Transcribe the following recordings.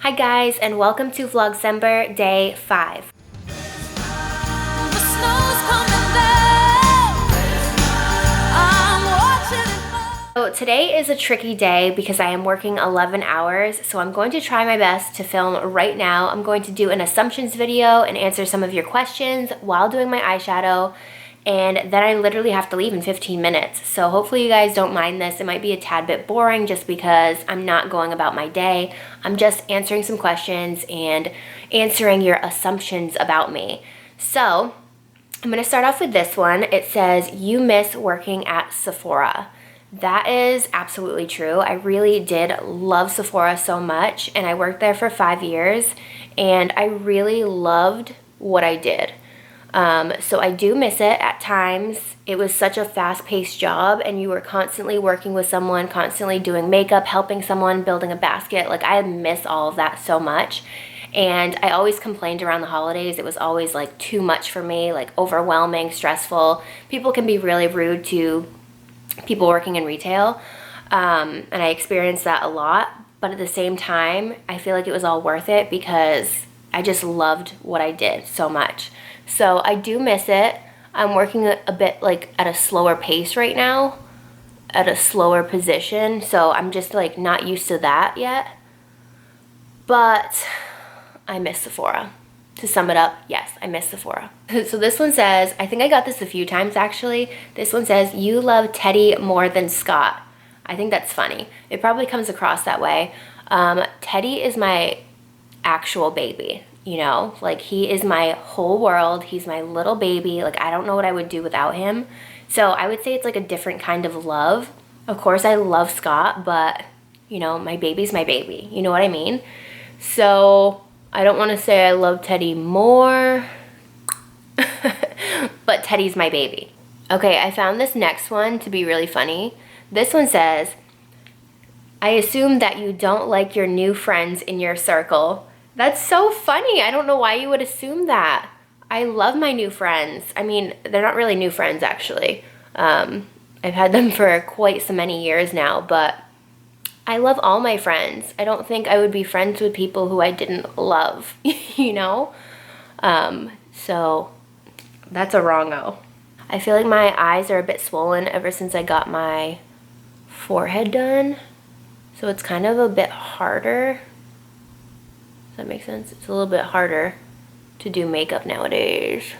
Hi guys, and welcome to Vlogcember Day 5. So today is a tricky day because I am working 11 hours, so I'm going to try my best to film right now. I'm going to do an assumptions video and answer some of your questions while doing my eyeshadow, and then I literally have to leave in 15 minutes. So hopefully you guys don't mind this. It might be a tad bit boring just because I'm not going about my day. I'm just answering some questions and answering your assumptions about me. So I'm gonna start off with this one. It says, you miss working at Sephora. That is absolutely true. I really did love Sephora so much, and I worked there for 5 years, and I really loved what I did. So I do miss it at times. It was such a fast-paced job, and you were constantly working with someone, constantly doing makeup, helping someone, building a basket. Like, I miss all of that so much. And I always complained around the holidays. It was always like too much for me, like overwhelming, stressful. People can be really rude to people working in retail, and I experienced that a lot. But at the same time, I feel like it was all worth it because I just loved what I did so much. So I do miss it. I'm working a bit like at a slower pace right now, at a slower position, so I'm just like not used to that yet. But I miss Sephora. To sum it up, yes, I miss Sephora. So this one says, I think I got this a few times actually. This one says, you love Teddy more than Scott. I think that's funny. It probably comes across that way. Teddy is my actual baby, you know? Like, he is my whole world. He's my little baby. Like, I don't know what I would do without him. So I would say it's like a different kind of love. Of course, I love Scott, but, you know, my baby's my baby. You know what I mean? So I don't want to say I love Teddy more, but Teddy's my baby. Okay, I found this next one to be really funny. This one says, I assume that you don't like your new friends in your circle. That's so funny. I don't know why you would assume that. I love my new friends. I mean, they're not really new friends actually. I've had them for quite so many years now, but I love all my friends. I don't think I would be friends with people who I didn't love, you know? So that's a wrong-o. I feel like my eyes are a bit swollen ever since I got my forehead done. So it's kind of a bit harder. Does that make sense? It's a little bit harder to do makeup nowadays.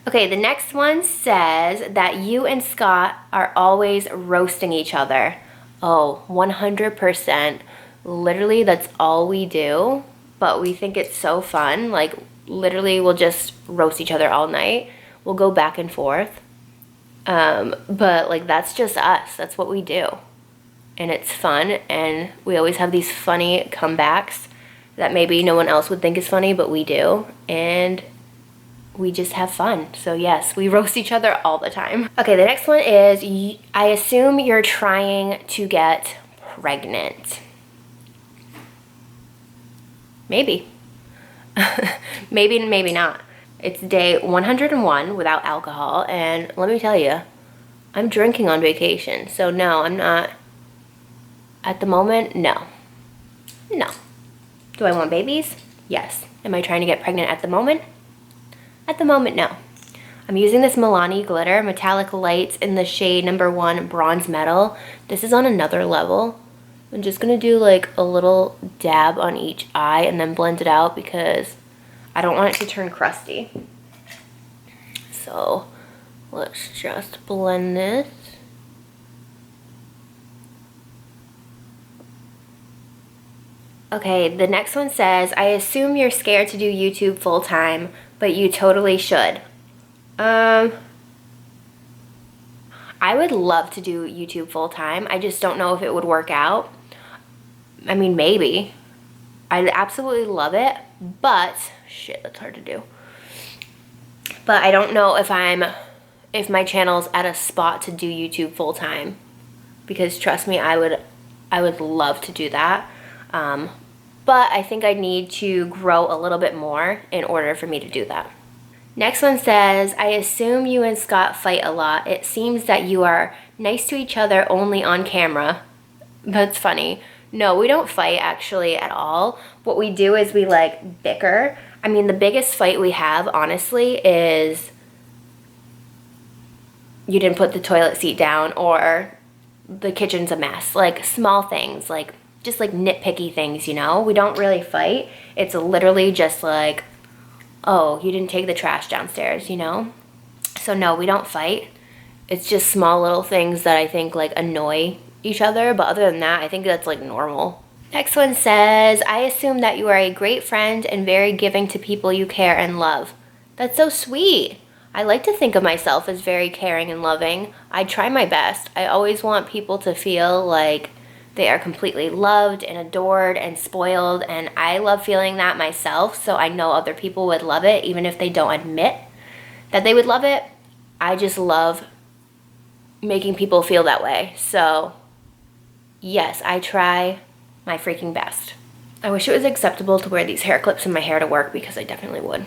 Okay, the next one says that you and Scott are always roasting each other. Oh, 100%. Literally, that's all we do, but we think it's so fun. Like, literally, we'll just roast each other all night. We'll go back and forth. But, like, that's just us. That's what we do. And it's fun, and we always have these funny comebacks that maybe no one else would think is funny, but we do. And we just have fun. So yes, we roast each other all the time. Okay, the next one is, I assume you're trying to get pregnant. Maybe. Maybe, maybe not. It's day 101 without alcohol, and let me tell you, I'm drinking on vacation. So no, I'm not. At the moment, no. No. Do I want babies? Yes. Am I trying to get pregnant at the moment? At the moment, no. I'm using this Milani glitter, Metallic Lights, in the shade number 1 Bronze Metal. This is on another level. I'm just gonna do like a little dab on each eye and then blend it out because I don't want it to turn crusty. So let's just blend this. Okay, the next one says, I assume you're scared to do YouTube full time, but you totally should. I would love to do YouTube full time. I just don't know if it would work out. I mean, maybe. I absolutely love it, but shit, that's hard to do. But I don't know if my channel's at a spot to do YouTube full time, because trust me, I would love to do that. But I think I need to grow a little bit more in order for me to do that. Next one says, I assume you and Scott fight a lot. It seems that you are nice to each other only on camera. That's funny. No, we don't fight actually at all. What we do is we like bicker. I mean, the biggest fight we have, honestly, is you didn't put the toilet seat down or the kitchen's a mess. Like small things, like just like nitpicky things, you know? We don't really fight. It's literally just like, oh, you didn't take the trash downstairs, you know? So no, we don't fight. It's just small little things that I think like annoy each other, but other than that, I think that's like normal. Next one says, I assume that you are a great friend and very giving to people you care and love. That's so sweet. I like to think of myself as very caring and loving. I try my best. I always want people to feel like they are completely loved and adored and spoiled, and I love feeling that myself, so I know other people would love it even if they don't admit that they would love it. I just love making people feel that way. So yes, I try my freaking best. I wish it was acceptable to wear these hair clips in my hair to work, because I definitely would.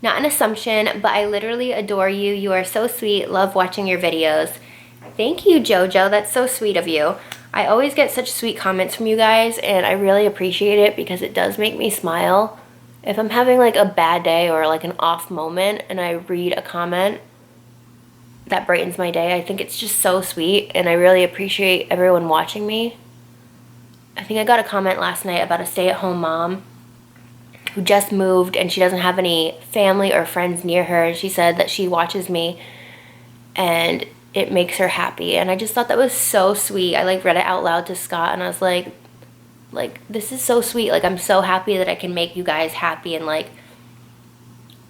Not an assumption, but I literally adore you. You are so sweet. Love watching your videos. Thank you, Jojo. That's so sweet of you. I always get such sweet comments from you guys, and I really appreciate it because it does make me smile. If I'm having like a bad day or like an off moment and I read a comment, that brightens my day. I think it's just so sweet, and I really appreciate everyone watching me. I think I got a comment last night about a stay-at-home mom who just moved and she doesn't have any family or friends near her, and she said that she watches me and it makes her happy, and I just thought that was so sweet. I like read it out loud to Scott, and I was like this is so sweet. Like, I'm so happy that I can make you guys happy, and like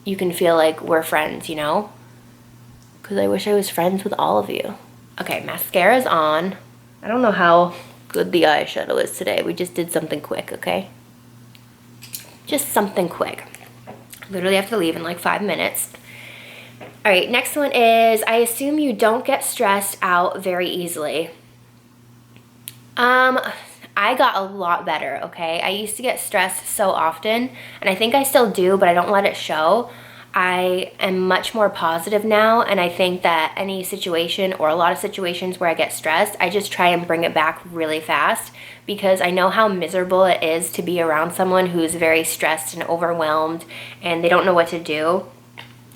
you can feel like we're friends, you know? Because I wish I was friends with all of you. Okay, mascara's on. I don't know how good the eyeshadow is today. We just did something quick, okay? Just something quick. Literally have to leave in like 5 minutes. All right, next one is, I assume you don't get stressed out very easily. I got a lot better, okay? I used to get stressed so often, and I think I still do, but I don't let it show. I am much more positive now, and I think that any situation or a lot of situations where I get stressed, I just try and bring it back really fast, because I know how miserable it is to be around someone who's very stressed and overwhelmed and they don't know what to do.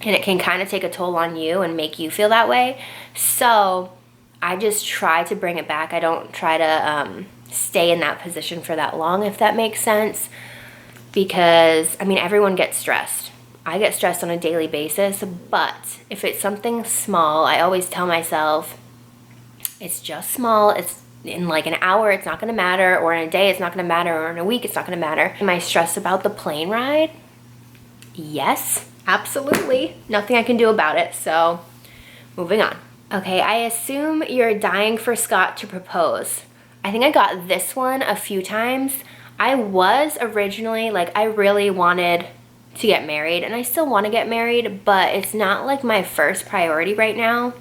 And it can kind of take a toll on you and make you feel that way. So I just try to bring it back. I don't try to stay in that position for that long, if that makes sense. Because, I mean, everyone gets stressed. I get stressed on a daily basis. But if it's something small, I always tell myself, it's just small. It's in like an hour, it's not going to matter. Or in a day, it's not going to matter. Or in a week, it's not going to matter. Am I stressed about the plane ride? Yes. Absolutely. Nothing I can do about it, so moving on. Okay, I assume you're dying for Scott to propose. I think I got this one a few times. I was originally, like, I really wanted to get married, and I still want to get married, but it's not like my first priority right now.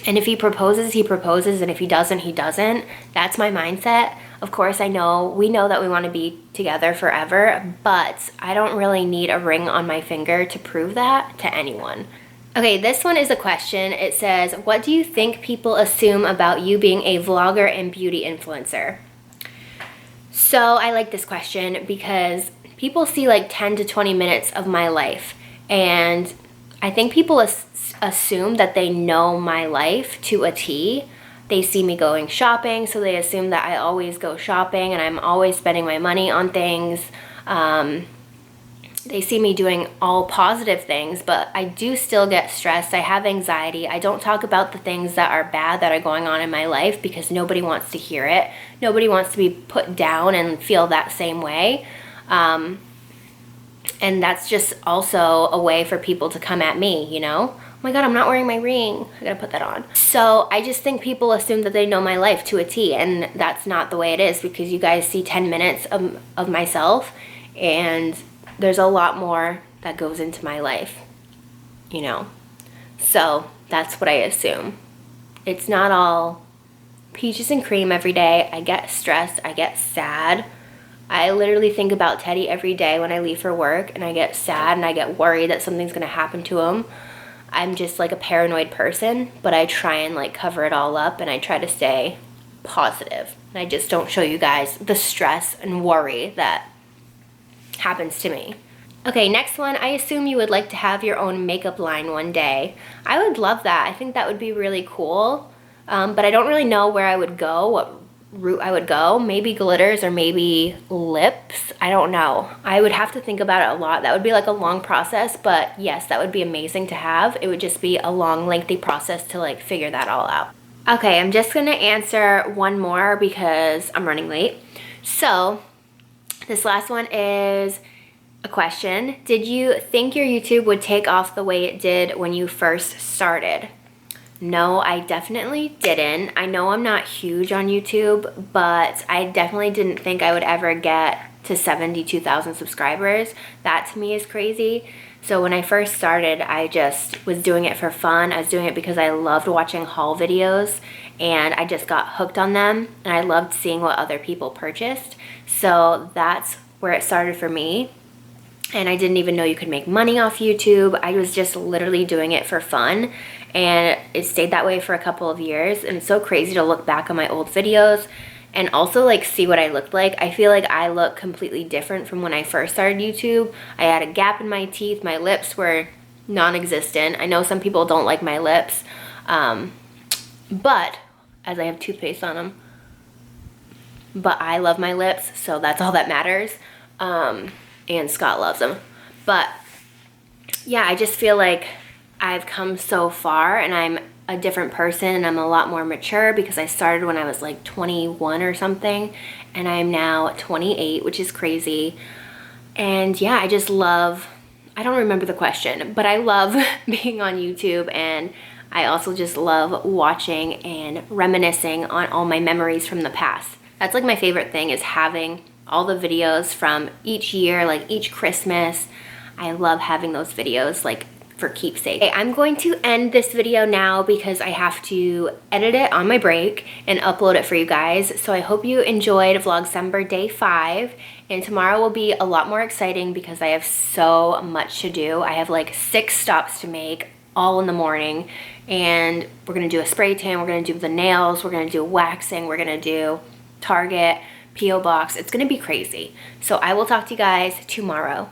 And if he proposes, he proposes, and if he doesn't, he doesn't. That's my mindset. Of course, we know that we want to be together forever, but I don't really need a ring on my finger to prove that to anyone. Okay, this one is a question. It says, what do you think people assume about you being a vlogger and beauty influencer? So I like this question because people see like 10 to 20 minutes of my life, and I think people assume that they know my life to a T. They see me going shopping, so they assume that I always go shopping and I'm always spending my money on things. They see me doing all positive things, but I do still get stressed. I have anxiety. I don't talk about the things that are bad that are going on in my life because nobody wants to hear it. Nobody wants to be put down and feel that same way. And that's just also a way for people to come at me, you know? Oh my God, I'm not wearing my ring. I gotta put that on. So I just think people assume that they know my life to a T, and that's not the way it is, because you guys see 10 minutes of myself, and there's a lot more that goes into my life, you know? So that's what I assume. It's not all peaches and cream every day. I get stressed, I get sad. I literally think about Teddy every day when I leave for work, and I get sad and I get worried that something's gonna happen to him. I'm just like a paranoid person, but I try and like cover it all up, and I try to stay positive. And I just don't show you guys the stress and worry that happens to me. Okay, next one. I assume you would like to have your own makeup line one day. I would love that. I think that would be really cool. But I don't really know where I would go, what route I would go. Maybe glitters or maybe lips. I don't know. I would have to think about it a lot. That would be like a long process, but yes, that would be amazing to have. It would just be a long, lengthy process to like figure that all out. Okay, I'm just gonna answer one more because I'm running late. So this last one is a question. Did you think your YouTube would take off the way it did when you first started? No, I definitely didn't. I know I'm not huge on YouTube, but I definitely didn't think I would ever get to 72,000 subscribers. That to me is crazy. So when I first started, I just was doing it for fun. I was doing it because I loved watching haul videos and I just got hooked on them and I loved seeing what other people purchased. So that's where it started for me. And I didn't even know you could make money off YouTube. I was just literally doing it for fun. And it stayed that way for a couple of years. And it's so crazy to look back on my old videos and also like see what I looked like. I feel like I look completely different from when I first started YouTube. I had a gap in my teeth. My lips were non-existent. I know some people don't like my lips. But, as I have toothpaste on them. But I love my lips, so that's all that matters. And Scott loves them. But yeah, I just feel like I've come so far and I'm a different person and I'm a lot more mature because I started when I was like 21 or something and I'm now 28, which is crazy. And yeah, I just love, I don't remember the question, but I love being on YouTube and I also just love watching and reminiscing on all my memories from the past. That's like my favorite thing is having all the videos from each year, like each Christmas. I love having those videos like for keepsake. Okay, I'm going to end this video now because I have to edit it on my break and upload it for you guys. So I hope you enjoyed Vlogcember day 5 and tomorrow will be a lot more exciting because I have so much to do. I have like 6 stops to make all in the morning and we're gonna do a spray tan, we're gonna do the nails, we're gonna do waxing, we're gonna do Target, P.O. Box. It's gonna be crazy. So I will talk to you guys tomorrow.